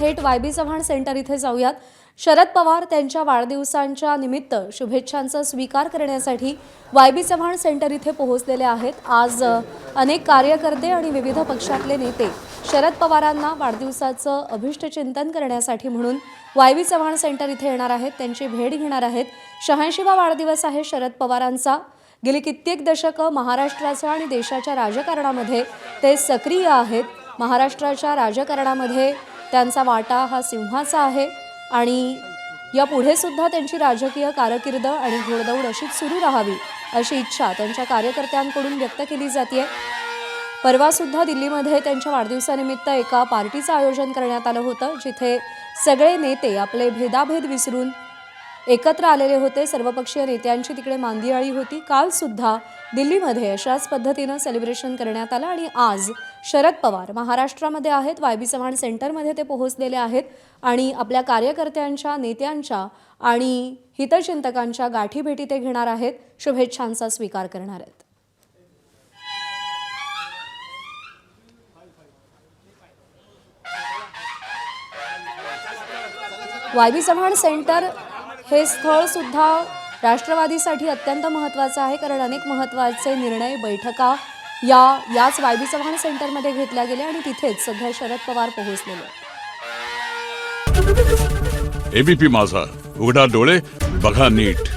थेट वाय.बी. चव्हाण सेंटर इथे जाऊयात। शरद पवार त्यांच्या वाढदिवसांच्या निमित्त शुभेच्छांचा स्वीकार करण्यासाठी वाय.बी. चव्हाण सेंटर इथे पोहोचलेले आहेत। आज अनेक कार्यकर्ते आणि विविध पक्षातले नेते शरद पवारांना वाढदिवसाचं अभिष्टचिंतन करण्यासाठी म्हणून वाय.बी. चव्हाण सेंटर इथे येणार आहेत, त्यांची भेट घेणार आहेत। 86वा वाढदिवस आहे शरद पवारांचा। गेली कित्येक दशकं महाराष्ट्राच्या आणि देशाच्या राजकारणामध्ये ते सक्रिय आहेत। महाराष्ट्राच्या राजकारणामध्ये त्यांचा वाटा हा सिंहाचा आहे आणि यापुढे सुद्धा त्यांची राजकीय कारकीर्द आणि घोडदौड अशीच सुरू राहावी अशी इच्छा त्यांच्या कार्यकर्त्यांकडून व्यक्त केली जाते। परवा सुद्धा दिल्लीमध्ये त्यांच्या वाढदिवसानिमित्त एका पार्टीचं आयोजन करण्यात आलं होतं, जिथे सगळे नेते आपले भेदाभेद विसरून एकत्र आलेले होते। सर्वपक्षीय नेत्यांची तिकडे मांदियाळी होती। काल सुद्धा दिल्लीमध्ये अशाच पद्धतीनं सेलिब्रेशन करण्यात आलं आणि आज शरद पवार महाराष्ट्रामध्ये आहेत, वाय.बी. चव्हाण सेंटरमध्ये ते पोहोचलेले आहेत आणि आपल्या कार्यकर्त्यांच्या, नेत्यांच्या आणि हितचिंतकांच्या गाठीभेटी ते घेणार आहेत, शुभेच्छांचा स्वीकार करणार आहेत। वाय.बी. चव्हाण सेंटर हे स्थळ सुद्धा राष्ट्रवादीसाठी अत्यंत महत्त्वाचं आहे, कारण अनेक महत्त्वाचे निर्णय, बैठका याच वाय.बी. चव्हाण सेंटरमध्ये घेतल्या गेल्या आणि तिथेच सध्या शरद पवार पोहोचलेले आहेत। एबीपी माझा, उघडा डोळे बघा नीट।